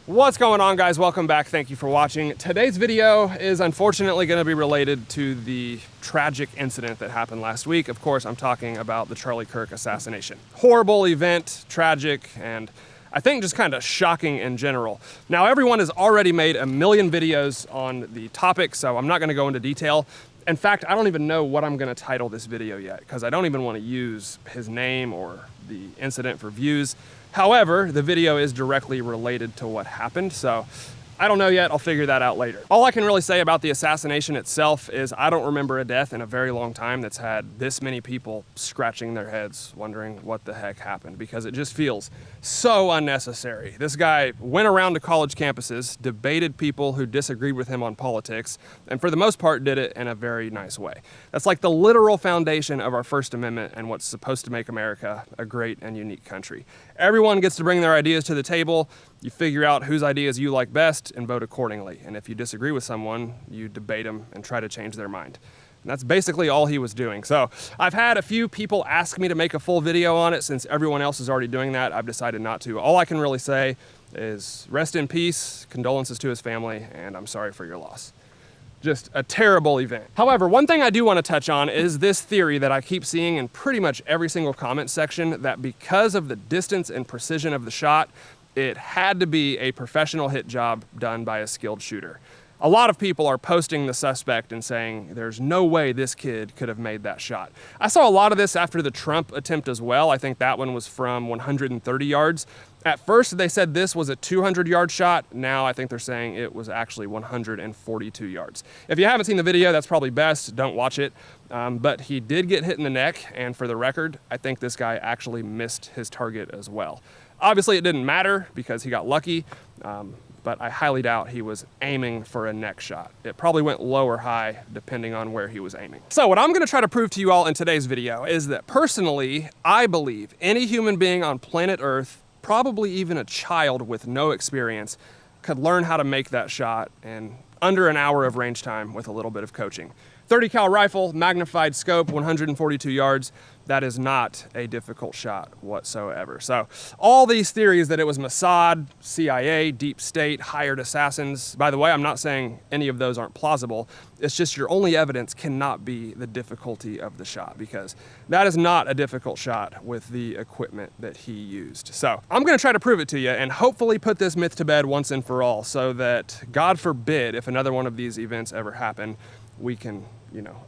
What's going on, guys? Welcome back. Thank you for watching. Today's video is unfortunately going to be related to the tragic incident that happened last week. Of course, I'm talking about the Charlie Kirk assassination. Horrible event, tragic, and I think just kind of shocking in general. Now, everyone has already made a million videos on the topic, so I'm not going to go into detail. In fact, I don't even know what I'm going to title this video yet, because I don't even want to use his name or the incident for views. However, the video is directly related to what happened, so I don't know yet. I'll figure that out later. All I can really say about the assassination itself is I don't remember a death in a very long time that's had this many people scratching their heads wondering what the heck happened, because it just feels so unnecessary. This guy went around to college campuses, debated people who disagreed with him on politics, and for the most part did it in a very nice way. That's like the literal foundation of our First Amendment and what's supposed to make America a great and unique country. Everyone gets to bring their ideas to the table. You figure out whose ideas you like best and vote accordingly. And if you disagree with someone, you debate them and try to change their mind. And that's basically all he was doing. So I've had a few people ask me to make a full video on it. Since everyone else is already doing that, I've decided not to. All I can really say is rest in peace, condolences to his family, and I'm sorry for your loss. Just a terrible event. However, one thing I do want to touch on is this theory that I keep seeing in pretty much every single comment section, that because of the distance and precision of the shot, it had to be a professional hit job done by a skilled shooter. A lot of people are posting the suspect and saying there's no way this kid could have made that shot. I saw a lot of this after the Trump attempt as well. I think that one was from 130 yards. At first they said this was a 200-yard shot. Now I think they're saying it was actually 142 yards. If you haven't seen the video, that's probably best. Don't watch it. But he did get hit in the neck, and for the record, I think this guy actually missed his target as well. Obviously, it didn't matter because he got lucky, but I highly doubt he was aiming for a neck shot. It probably went low or high, depending on where he was aiming. So what I'm gonna try to prove to you all in today's video is that personally, I believe any human being on planet Earth, probably even a child with no experience, could learn how to make that shot in under an hour of range time with a little bit of coaching. 30 cal rifle, magnified scope, 142 yards. That is not a difficult shot whatsoever. So all these theories that it was Mossad, CIA, deep state, hired assassins. By the way, I'm not saying any of those aren't plausible. It's just your only evidence cannot be the difficulty of the shot, because that is not a difficult shot with the equipment that he used. So I'm gonna try to prove it to you and hopefully put this myth to bed once and for all, so that, God forbid, if another one of these events ever happen, we can,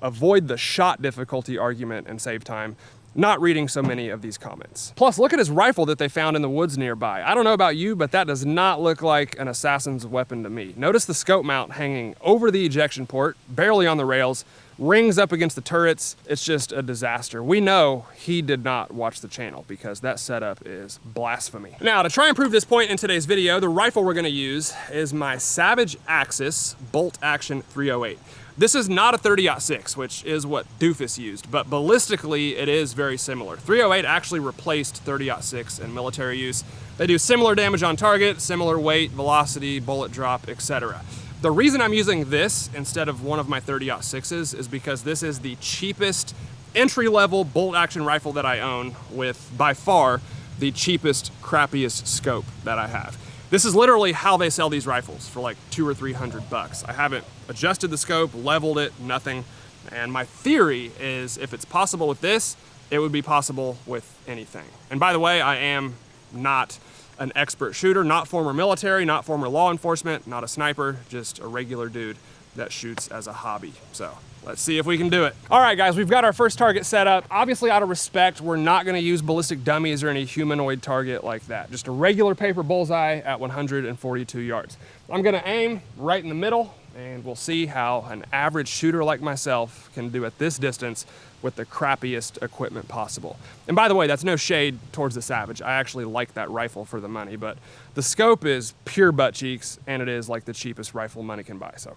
avoid the shot difficulty argument and save time not reading so many of these comments. Plus, look at his rifle that they found in the woods nearby. I don't know about you, but that does not look like an assassin's weapon to me. Notice the scope mount hanging over the ejection port, barely on the rails, rings up against the turrets. It's just a disaster. We know he did not watch the channel, because that setup is blasphemy. Now, to try and prove this point in today's video, the rifle we're gonna use is my Savage Axis bolt action 308. This is not a 30-06, which is what Doofus used, but ballistically it is very similar. 308 actually replaced 30-06 in military use. They do similar damage on target, similar weight, velocity, bullet drop, etc. The reason I'm using this instead of one of my 30-06s is because this is the cheapest entry-level bolt action rifle that I own, with by far the cheapest, crappiest scope that I have. This is literally how they sell these rifles, for like $200 or $300. I haven't adjusted the scope, leveled it, nothing. And my theory is if it's possible with this, it would be possible with anything. And by the way, I am not an expert shooter, not former military, not former law enforcement, not a sniper, just a regular dude that shoots as a hobby. So let's see if we can do it. All right, guys, we've got our first target set up. Obviously, out of respect, we're not gonna use ballistic dummies or any humanoid target like that. Just a regular paper bullseye at 142 yards. I'm gonna aim right in the middle, and we'll see how an average shooter like myself can do at this distance with the crappiest equipment possible. And by the way, that's no shade towards the Savage. I actually like that rifle for the money, but the scope is pure butt cheeks, and it is like the cheapest rifle money can buy, so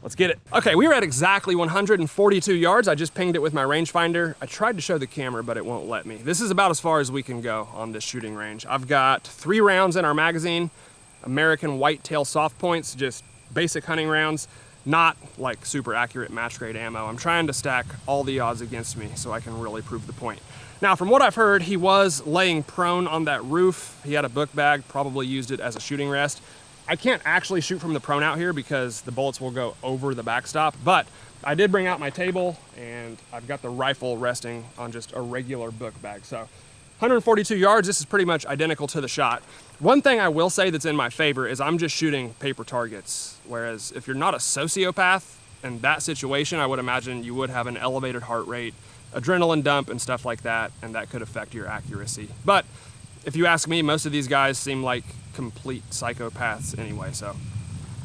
let's get it. Okay, we were at exactly 142 yards. I just pinged it with my rangefinder. I tried to show the camera, but it won't let me. This is about as far as we can go on this shooting range. I've got 3 rounds in our magazine, American whitetail soft points, just basic hunting rounds, not like super accurate match grade ammo. I'm trying to stack all the odds against me so I can really prove the point. Now, from what I've heard, he was laying prone on that roof. He had a book bag, probably used it as a shooting rest. I can't actually shoot from the prone out here because the bullets will go over the backstop, but I did bring out my table and I've got the rifle resting on just a regular book bag. So 142 yards, this is pretty much identical to the shot. One thing I will say that's in my favor is I'm just shooting paper targets, whereas if you're not a sociopath in that situation, I would imagine you would have an elevated heart rate, adrenaline dump and stuff like that, and that could affect your accuracy. But if you ask me, most of these guys seem like complete psychopaths anyway, so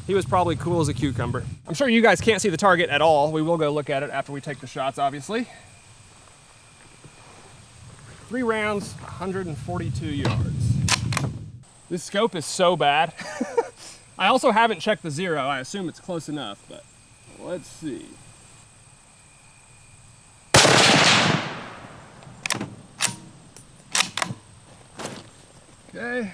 he was probably cool as a cucumber. I'm sure you guys can't see the target at all. We will go look at it after we take the shots, obviously. 3 rounds, 142 yards. This scope is so bad. I also haven't checked the zero. I assume it's close enough, but let's see. Okay.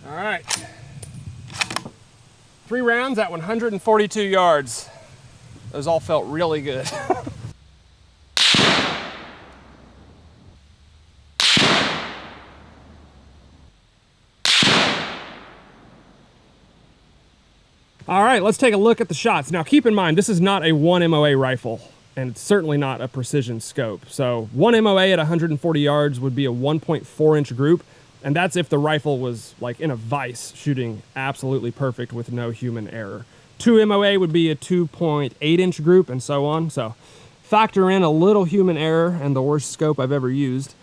All right. 3 rounds at 142 yards. Those all felt really good. All right, let's take a look at the shots. Now keep in mind, this is not a 1 MOA rifle, and it's certainly not a precision scope. So 1 MOA at 140 yards would be a 1.4 inch group, and that's if the rifle was like in a vise, shooting absolutely perfect with no human error. 2 MOA would be a 2.8 inch group, and so on. So factor in a little human error and the worst scope I've ever used.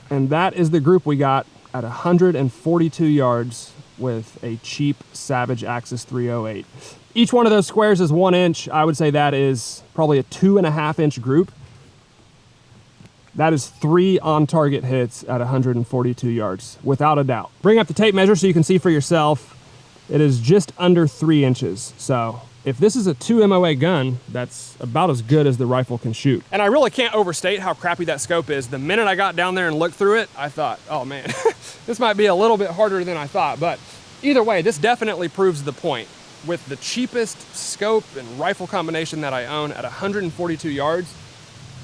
And that is the group we got at 142 yards with a cheap Savage Axis 308. Each one of those squares is 1 inch. I would say that is probably a 2.5 inch group. That is 3 on-target hits at 142 yards, without a doubt. Bring up the tape measure so you can see for yourself. It is just under 3 inches. So if this is a 2 MOA gun, that's about as good as the rifle can shoot. And I really can't overstate how crappy that scope is. The minute I got down there and looked through it, I thought, oh man, this might be a little bit harder than I thought. But either way, this definitely proves the point. With the cheapest scope and rifle combination that I own at 142 yards,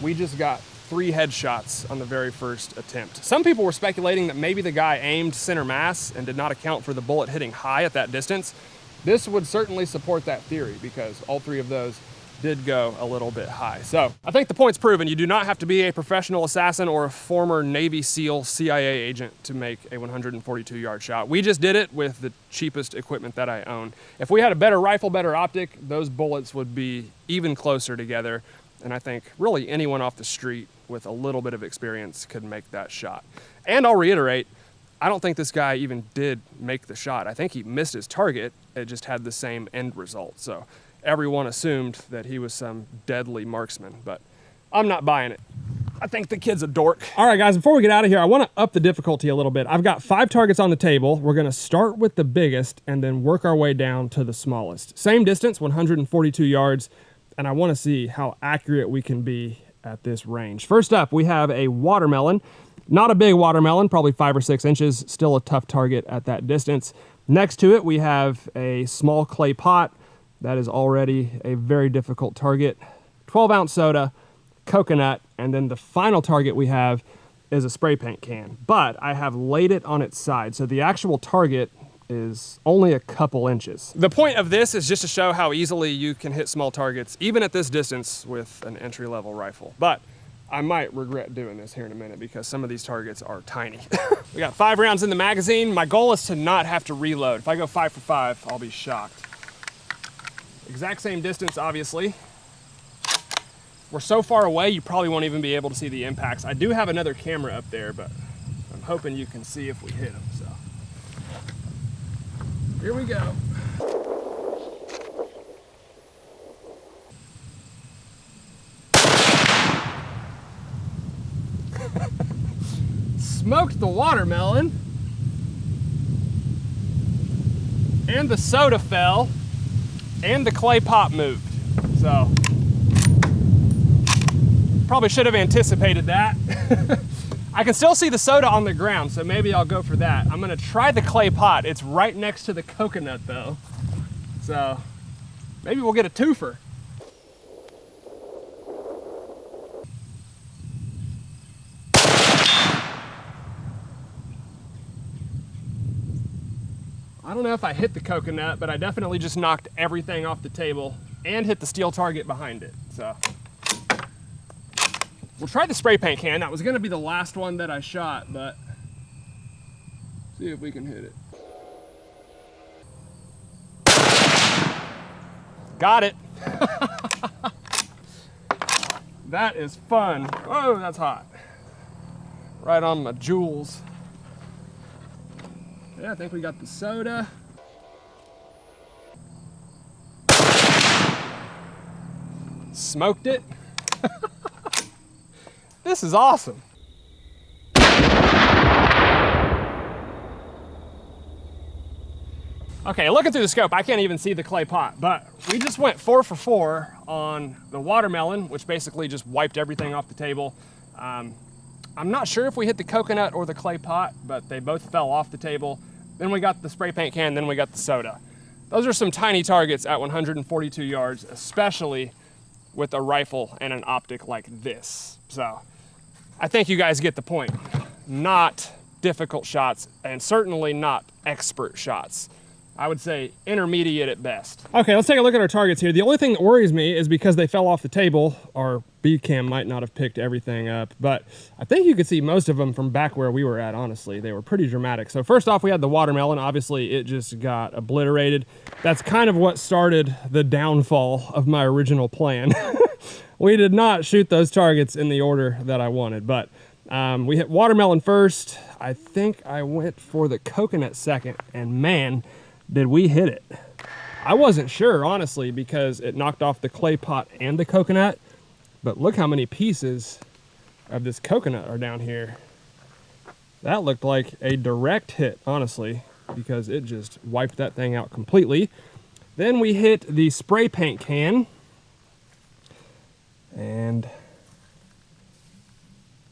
we just got 3 headshots on the very first attempt. Some people were speculating that maybe the guy aimed center mass and did not account for the bullet hitting high at that distance. This would certainly support that theory because all 3 of those did go a little bit high. So I think the point's proven. You do not have to be a professional assassin or a former Navy SEAL CIA agent to make a 142 yard shot. We just did it with the cheapest equipment that I own. If we had a better rifle, better optic, those bullets would be even closer together. And I think really anyone off the street with a little bit of experience could make that shot. And I'll reiterate, I don't think this guy even did make the shot. I think he missed his target. It just had the same end result. So everyone assumed that he was some deadly marksman, but I'm not buying it. I think the kid's a dork. All right, guys, before we get out of here, I want to up the difficulty a little bit. I've got 5 targets on the table. We're going to start with the biggest and then work our way down to the smallest. Same distance, 142 yards, and I want to see how accurate we can be at this range. First up, we have a watermelon. Not a big watermelon, probably 5 or 6 inches, still a tough target at that distance. Next to it, we have a small clay pot. That is already a very difficult target. 12-ounce soda, coconut, and then the final target we have is a spray paint can. But I have laid it on its side, so the actual target is only a couple inches. The point of this is just to show how easily you can hit small targets, even at this distance with an entry-level rifle. But I might regret doing this here in a minute because some of these targets are tiny. We got 5 rounds in the magazine. My goal is to not have to reload. If I go 5 for 5, I'll be shocked. Exact same distance, obviously. We're so far away, you probably won't even be able to see the impacts. I do have another camera up there, but I'm hoping you can see if we hit them, so. Here we go. Smoked the watermelon. And the soda fell. And the clay pot moved. So, probably should have anticipated that. I can still see the soda on the ground, so maybe I'll go for that. I'm gonna try the clay pot. It's right next to the coconut though. So maybe we'll get a twofer. I don't know if I hit the coconut, but I definitely just knocked everything off the table and hit the steel target behind it. So we'll try the spray paint can. That was gonna be the last one that I shot, but see if we can hit it. Got it. That is fun. Oh, that's hot. Right on my jewels. Yeah, I think we got the soda. Smoked it. This is awesome. Okay, looking through the scope, I can't even see the clay pot, but we just went 4 for 4 on the watermelon, which basically just wiped everything off the table. I'm not sure if we hit the coconut or the clay pot, but they both fell off the table. Then we got the spray paint can, then we got the soda. Those are some tiny targets at 142 yards, especially with a rifle and an optic like this. So I think you guys get the point. Not difficult shots, and certainly not expert shots. I would say intermediate at best. Okay, let's take a look at our targets here. The only thing that worries me is because they fell off the table, our bead cam might not have picked everything up, but I think you could see most of them from back where we were at, honestly. They were pretty dramatic. So first off, we had the watermelon. Obviously, it just got obliterated. That's kind of what started the downfall of my original plan. We did not shoot those targets in the order that I wanted, but we hit watermelon first. I think I went for the coconut second, and man, did we hit it. I wasn't sure, honestly, because it knocked off the clay pot and the coconut, but look how many pieces of this coconut are down here. That looked like a direct hit, honestly, because it just wiped that thing out completely. Then we hit the spray paint can, and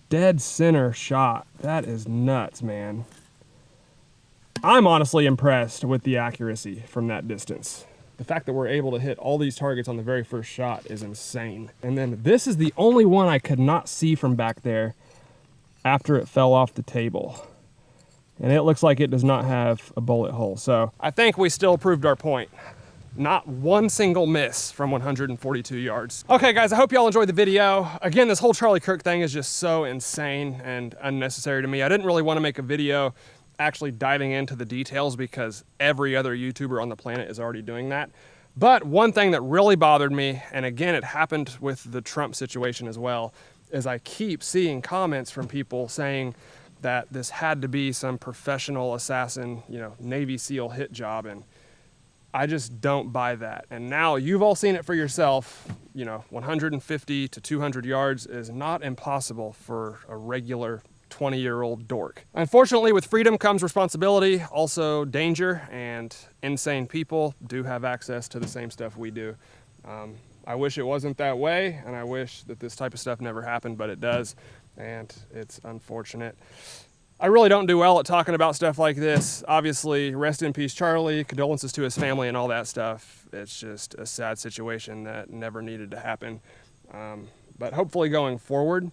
dead center shot. That is nuts, man. I'm honestly impressed with the accuracy from that distance. The fact that we're able to hit all these targets on the very first shot is insane. And then this is the only one I could not see from back there after it fell off the table. And it looks like it does not have a bullet hole. So I think we still proved our point. Not one single miss from 142 yards. Okay guys, I hope y'all enjoyed the video. Again, this whole Charlie Kirk thing is just so insane and unnecessary to me. I didn't really want to make a video actually diving into the details because every other YouTuber on the planet is already doing that. But one thing that really bothered me, and again, it happened with the Trump situation as well, is I keep seeing comments from people saying that this had to be some professional assassin, you know, Navy SEAL hit job, and I just don't buy that. And now you've all seen it for yourself. You know, 150 to 200 yards is not impossible for a regular 20-year-old dork. Unfortunately, with freedom comes responsibility, also danger, and insane people do have access to the same stuff we do. I wish it wasn't that way, and I wish that this type of stuff never happened, but it does, and it's unfortunate. I really don't do well at talking about stuff like this. Obviously, rest in peace, Charlie, condolences to his family and all that stuff. It's just a sad situation that never needed to happen. But hopefully going forward,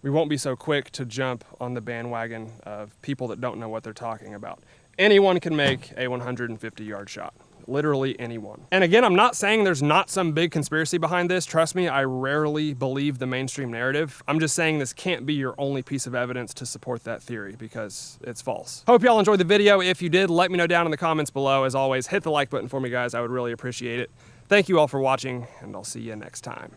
we won't be so quick to jump on the bandwagon of people that don't know what they're talking about. Anyone can make a 150-yard shot. Literally anyone. And again, I'm not saying there's not some big conspiracy behind this. Trust me, I rarely believe the mainstream narrative. I'm just saying this can't be your only piece of evidence to support that theory because it's false. Hope y'all enjoyed the video. If you did, let me know down in the comments below. As always, hit the like button for me, guys. I would really appreciate it. Thank you all for watching, and I'll see you next time.